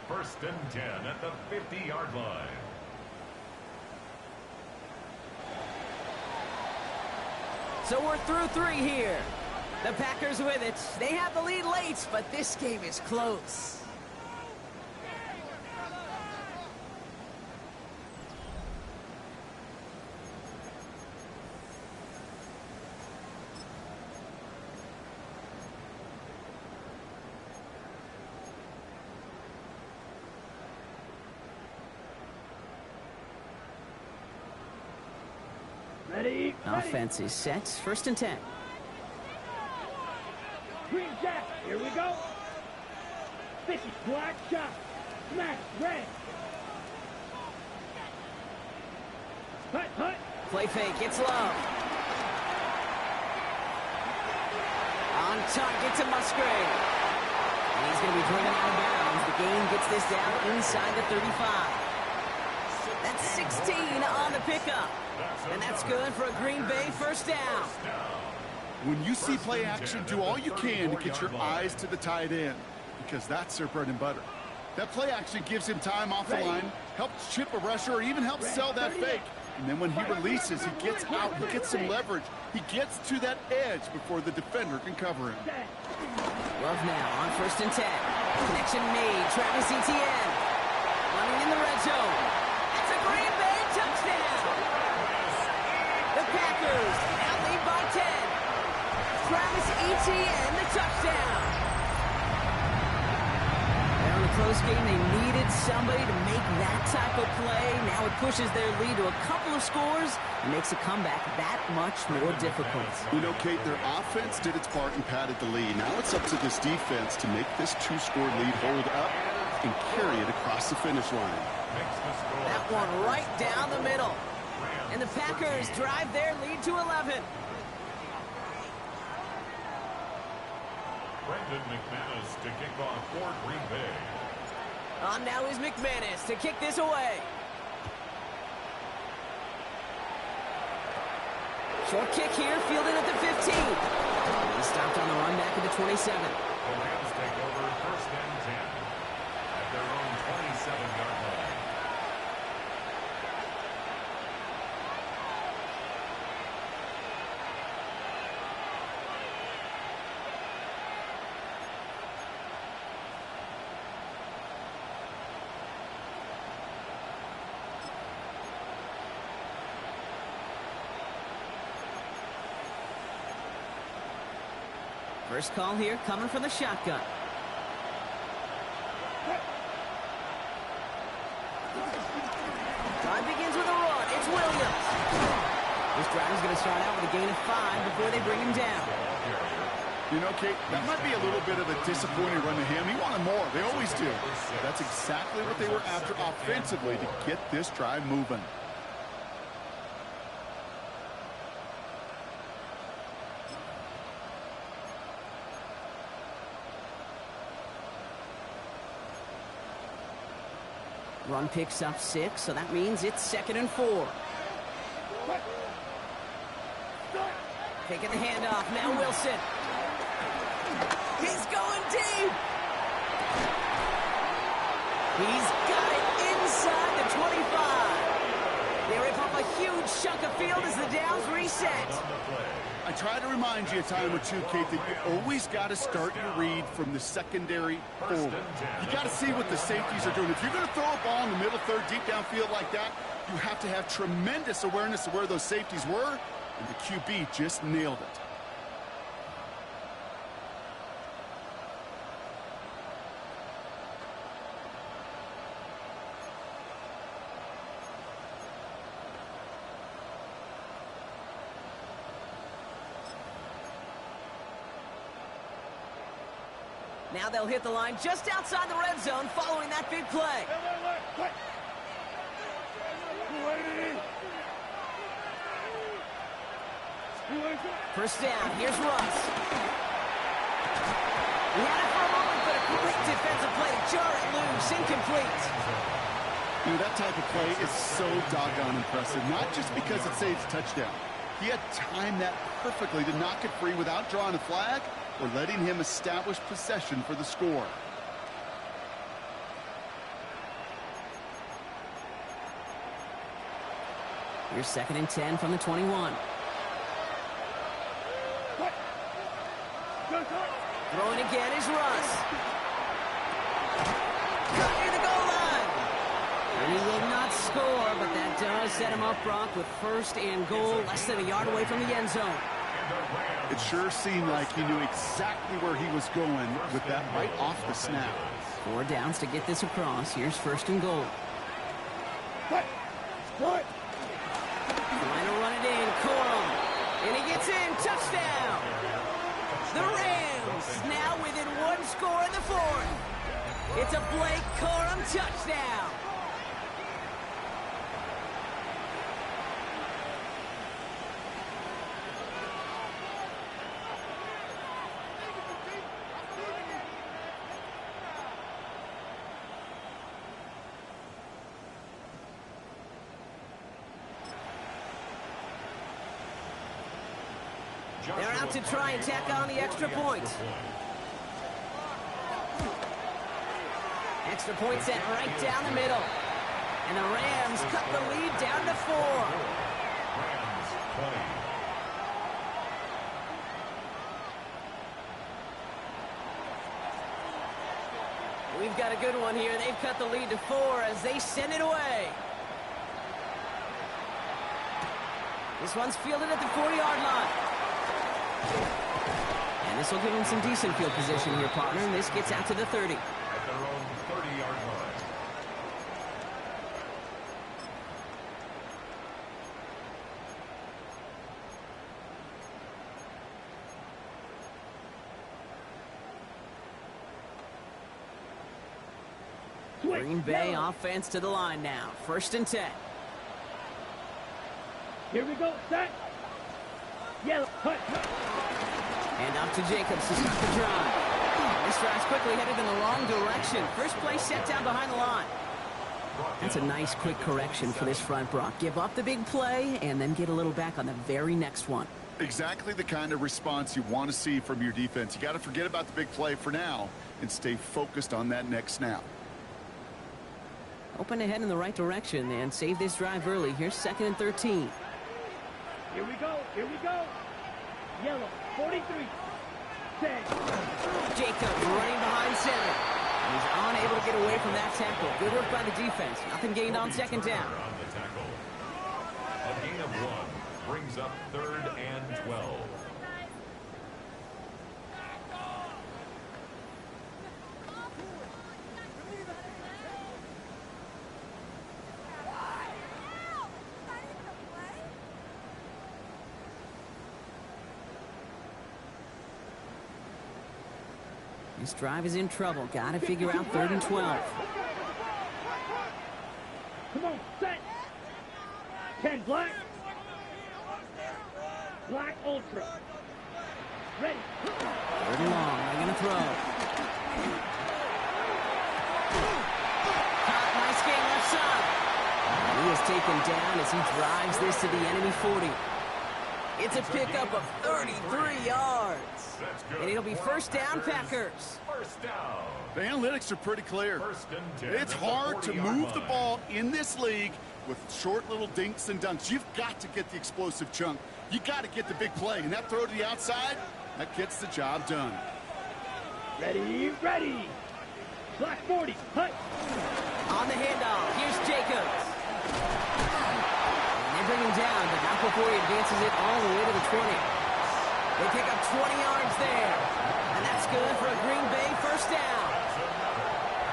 1st and 10 at the 50-yard line. So we're through 3 here. The Packers with it. They have the lead late, but this game is close. Ready? Offense is set. 1st and 10. Green jack. Here we go. 50. Black shot. Smash. Red. Hut, hut. Play fake. It's Love. On target to Musgrave. And he's going to be driven out of bounds. The game gets this down inside the 35. That's 16 on the pickup. And that's good for a Green Bay first down. When you see play action, do all you can to get your eyes to the tight end, because that's their bread and butter. That play action gives him time off the line, helps chip a rusher, or even helps sell that fake. And then when he releases, he gets out, he gets some leverage. He gets to that edge before the defender can cover him. Love now on 1st and 10. Connection made. Travis Etienne running in the red zone. It's a Green Bay touchdown. The Packers now lead by 10. Travis Etienne, the touchdown. Now in a close game, they needed somebody to make that type of play. Now it pushes their lead to a couple of scores and makes a comeback that much more difficult. You know, Kate, their offense did its part and padded the lead. Now it's up to this defense to make this 2-score lead hold up and carry it across the finish line. That one right down the middle. And the Packers drive their lead to 11. Brendan McManus to kick off for Green Bay. On now is McManus to kick this away. Short kick here, fielded at the 15. He stopped on the run back at the 27. The Rams take over 1st and 10 at their own 27-yard line. First call here coming from the shotgun. Drive begins with a run. It's Williams. This drive is going to start out with a gain of 5 before they bring him down. You know, Kate, that might be a little bit of a disappointing run to him. He wanted more. They always do. That's exactly what they were after offensively to get this drive moving. Run picks up 6, so that means it's 2nd and 4. Taking the handoff, now Wilson. He's going deep. He's got it inside the 25. They rip up a huge chunk of field as the downs reset. I try to remind you a time or two, Kate, that you always got to start your read from the secondary forward. You got to see what the safeties are doing. If you're going to throw a ball in the middle third, deep downfield like that, you have to have tremendous awareness of where those safeties were, and the QB just nailed it. Now they'll hit the line just outside the red zone following that big play. First down, here's Russ. He had it for a moment, but a great defensive play to jar it loose, incomplete. You know, that type of play is so doggone impressive, not just because it saves a touchdown. He had timed that perfectly to knock it free without drawing a flag or letting him establish possession for the score. Here's 2nd and 10 from the 21. Throwing again is Russ. Cut near the goal line. And he will not score, but that does set him up, Brock, with 1st and goal, less than a yard away from the end zone. It sure seemed like he knew exactly where he was going with that right off the snap. 4 downs to get this across. Here's 1st and goal. What? Trying to run it in, Corum. And he gets in, touchdown. The Rams now within 1 score in the 4th. It's a Blake Corum touchdown. They're out to try and tack on the extra point. Extra point set right down the middle. And the Rams cut the lead down to 4. Rams 20. We've got a good one here. They've cut the lead to 4 as they send it away. This one's fielded at the 40-yard line. And this will give him some decent field position here, partner. And this gets out to the 30. At their own 30-yard line. Green Bay offense to the line now. 1st and 10. Here we go, set. Yellow, cut. And up to Jacobs to start the drive. This drive's quickly headed in the wrong direction. First play set down behind the line. That's a nice quick correction for this front, Brock. Give up the big play and then get a little back on the very next one. Exactly the kind of response you want to see from your defense. You got to forget about the big play for now and stay focused on that next snap. Open ahead in the right direction and save this drive early. Here's 2nd and 13. Here we go, here we go. Yellow, 43. Set. Jacobs running behind center. He's unable to get away from that tackle. Good work by the defense. Nothing gained on 2nd down. On the tackle. A gain of 1 brings up 3rd and 12. This drive is in trouble. Got to figure out 3rd and 12. Come on, set. 10 black. Black ultra. Ready. 3rd and long. They're going to throw. Caught, nice game left side. He is taken down as he drives this to the enemy 40. It's a pickup of 33 yards. And it'll be 1st down, Packers. 1st down. The analytics are pretty clear. 1st and 10. It's hard to move the ball in this league with short little dinks and dunks. You've got to get the explosive chunk. You got to get the big play. And that throw to the outside, that gets the job done. Ready, ready. Black 40, hut. On the handoff, here's Jacobs. And they bring him down, but not before he advances it all the way to the 20. They pick up 20 yards there. And that's good for a Green Bay 1st down.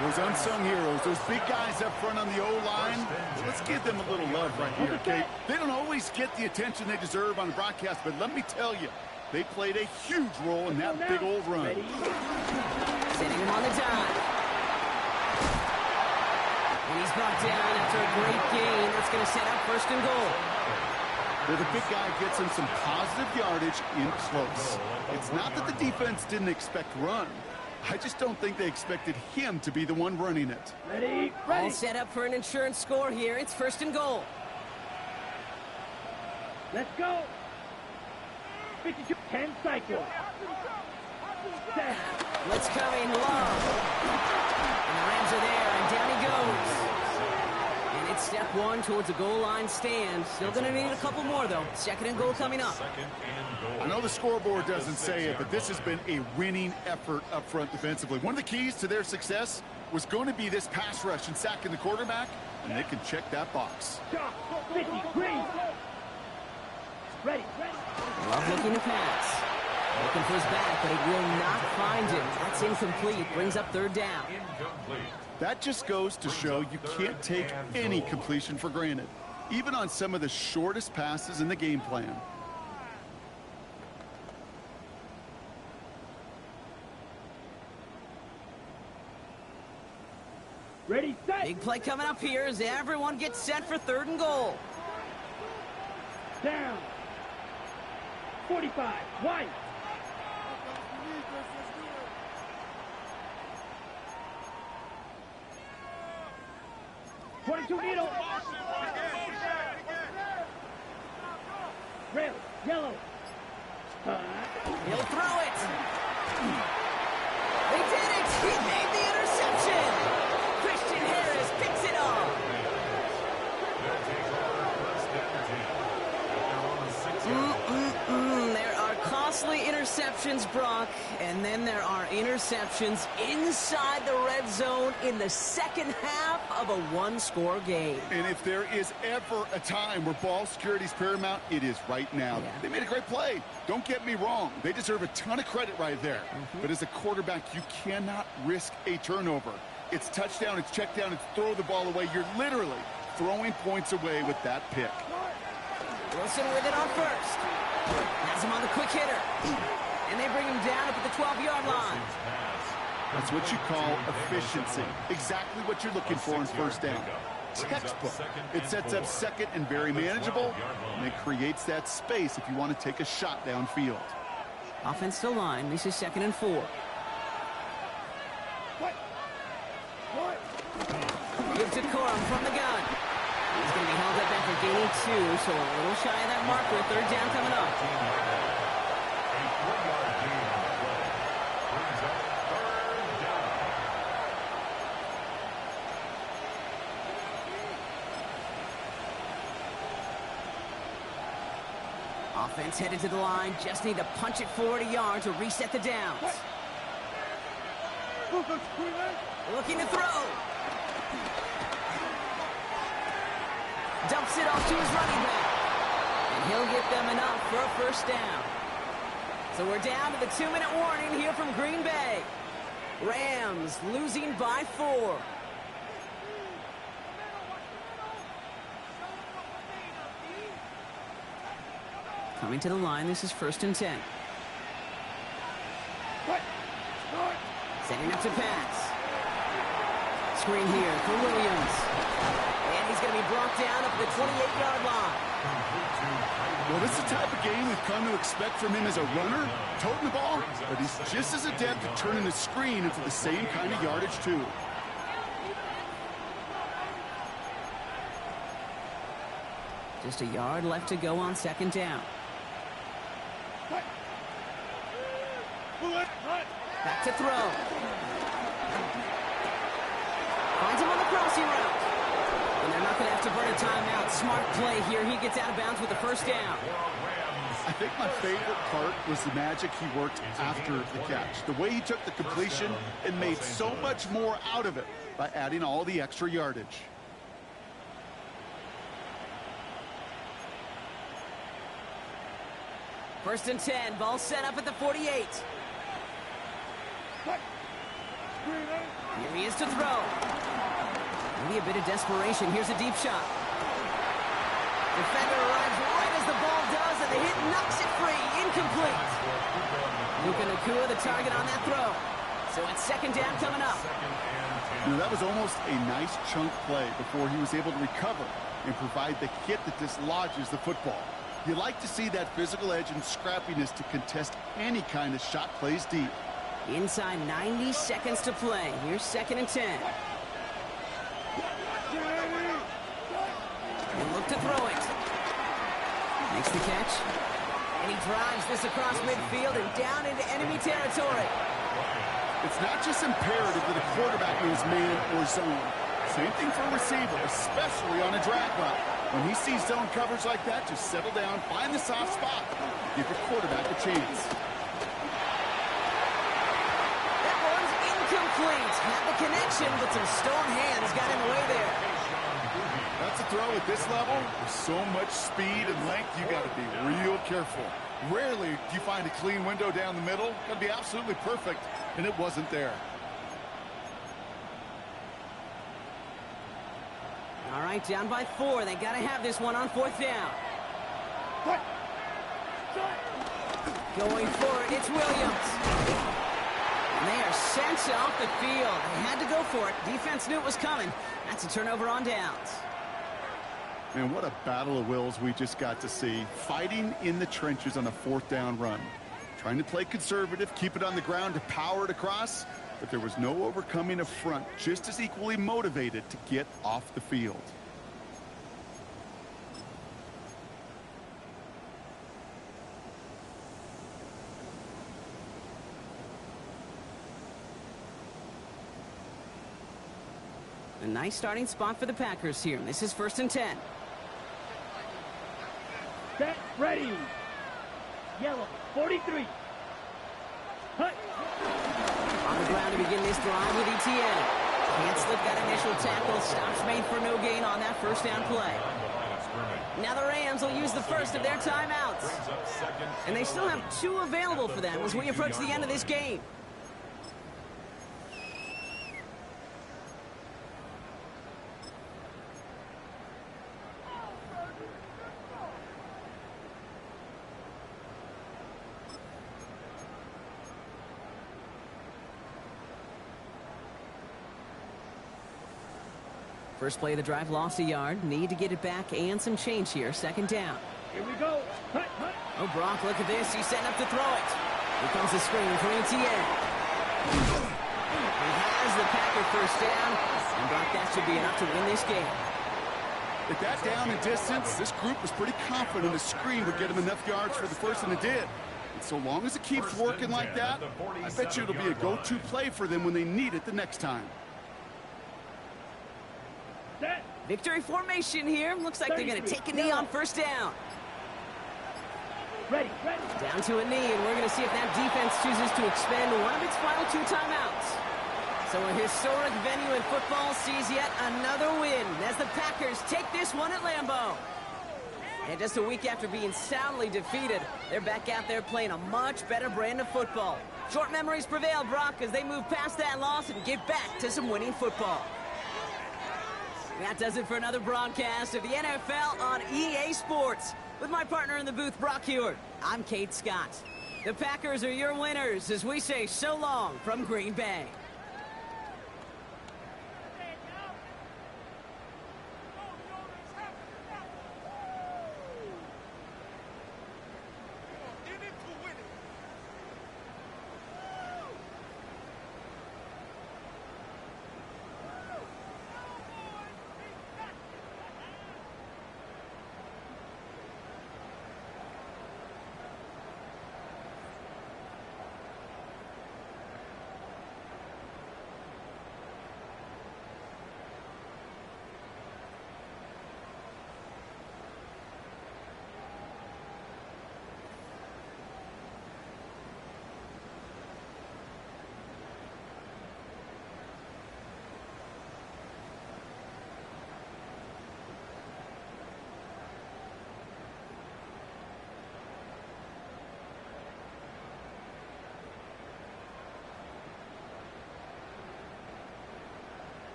Those unsung heroes, those big guys up front on the O-line, let's give them a little love right here, okay? They don't always get the attention they deserve on the broadcast, but let me tell you, they played a huge role in that big old run. Ready. Sending him on the dive. And he's brought down after a great gain. That's going to set up first and goal. Well, the big guy gets him some positive yardage in close. It's not that the defense didn't expect run. I just don't think they expected him to be the one running it. Ready? All set up for an insurance score here. It's first and goal. Let's go. 52, 10 cycles. Set. Blitz coming, Love. And the Rams are there, and down he goes. And it's step one towards a goal line stand. Still going to need a couple more, though. Second and goal coming up. I know the scoreboard doesn't say it, but this has been a winning effort up front defensively. One of the keys to their success was going to be this pass rush and sacking the quarterback, and they can check that box. 50, green. Ready. Love looking to pass. Looking for his back, but it will not find him. That's incomplete. Brings up third down. That just goes to show you can't take any completion for granted, even on some of the shortest passes in the game plan. Ready, set. Big play coming up here as everyone gets set for third and goal. Down. 45, white. Needle. Red, yellow. He'll throw it. They did it. He made the interception. Christian Harris picks it off. There are costly interceptions, Brock, and then there are interceptions inside the red zone in the second half of a one-score game. And if there is ever a time where ball security is paramount, it is right now. Yeah. They made a great play. Don't get me wrong. They deserve a ton of credit right there. But as a quarterback, you cannot risk a turnover. It's touchdown, it's check down, it's throw the ball away. You're literally throwing points away with that pick. Wilson with it on first. Has him on the quick hitter. And they bring him down up at the 12-yard line. That's what you call efficiency. Exactly what you're looking for on first down. Textbook. It sets up second and very manageable, and it creates that space if you want to take a shot downfield. Offensive line, this is second and 4. Give to Corum from the gun. He's going to be held up after gaining 2, so a little shy of that marker. Third down coming up. Offense headed to the line. Just need to punch it forward a yard to reset the downs. Looking to throw. Dumps it off to his running back. And he'll get them enough for a first down. So we're down to the 2-minute warning here from Green Bay. Rams losing by 4. Coming to the line, this is first and 10. Setting up to pass. Screen here for Williams. And he's going to be brought down up the 28-yard line. Well, this is the type of game we've come to expect from him as a runner, toting the ball, but he's just as adept at turning the screen into the same kind of yardage, too. Just a yard left to go on second down. Back to throw. Finds him on the crossing route. And they're not going to have to burn a timeout. Smart play here. He gets out of bounds with the first down. I think my favorite part was the magic he worked after the catch. The way he took the completion and made so much more out of it by adding all the extra yardage. First and 10. Ball set up at the 48. Here he is to throw. Maybe a bit of desperation. Here's a deep shot. Defender arrives right as the ball does, and the hit knocks it free. Incomplete. Luka Nakua, the target on that throw. So it's second down coming up. You know, that was almost a nice chunk play before he was able to recover and provide the hit that dislodges the football. You like to see that physical edge and scrappiness to contest any kind of shot plays deep. Inside 90 seconds to play. Here's second and 10. And look to throw it. Makes the catch. And he drives this across midfield and down into enemy territory. It's not just imperative that a quarterback knows man or zone. Same thing for a receiver, especially on a drag route. When he sees zone coverage like that, just settle down, find the soft spot, give your quarterback a chance. That one's incomplete. Had the connection, but some stone hands got in the way there. That's a throw at this level. With so much speed and length, you got to be real careful. Rarely do you find a clean window down the middle. Got to be absolutely perfect, and it wasn't there. All right, down by 4. They got to have this one on fourth down. Going for it, it's Williams. And they are sent off the field. They had to go for it. Defense knew it was coming. That's a turnover on downs. Man, what a battle of wills we just got to see. Fighting in the trenches on a fourth down run. Trying to play conservative, keep it on the ground to power it across. But there was no overcoming a front just as equally motivated to get off the field. A nice starting spot for the Packers here. This is first and 10. Set, ready. Yellow, 43. Hut. On the ground to begin this drive with ETN. Can't slip that initial tackle. Stops made for no gain on that first down play. Now the Rams will use the first of their timeouts. And they still have 2 available for them as we approach the end of this game. First play of the drive, lost a yard. Need to get it back and some change here. Second down. Here we go. Hut, hut. Oh, Brock, look at this. He's setting up to throw it. Here comes the screen for ETN. He has the Packer first down. And Brock, that should be enough to win this game. At that down and distance, this group was pretty confident the screen would get them enough yards for the first, and it did. And so long as it keeps working like that, I bet you it'll be a go-to play for them when they need it the next time. Set. Victory formation here. Looks like they're going to take a knee on first down. Ready, ready. Down to a knee, and we're going to see if that defense chooses to expend one of its final 2 timeouts. So a historic venue in football sees yet another win as the Packers take this one at Lambeau. And just a week after being soundly defeated, they're back out there playing a much better brand of football. Short memories prevail, Brock, as they move past that loss and get back to some winning football. That does it for another broadcast of the NFL on EA Sports. With my partner in the booth, Brock Hewitt, I'm Kate Scott. The Packers are your winners as we say so long from Green Bay.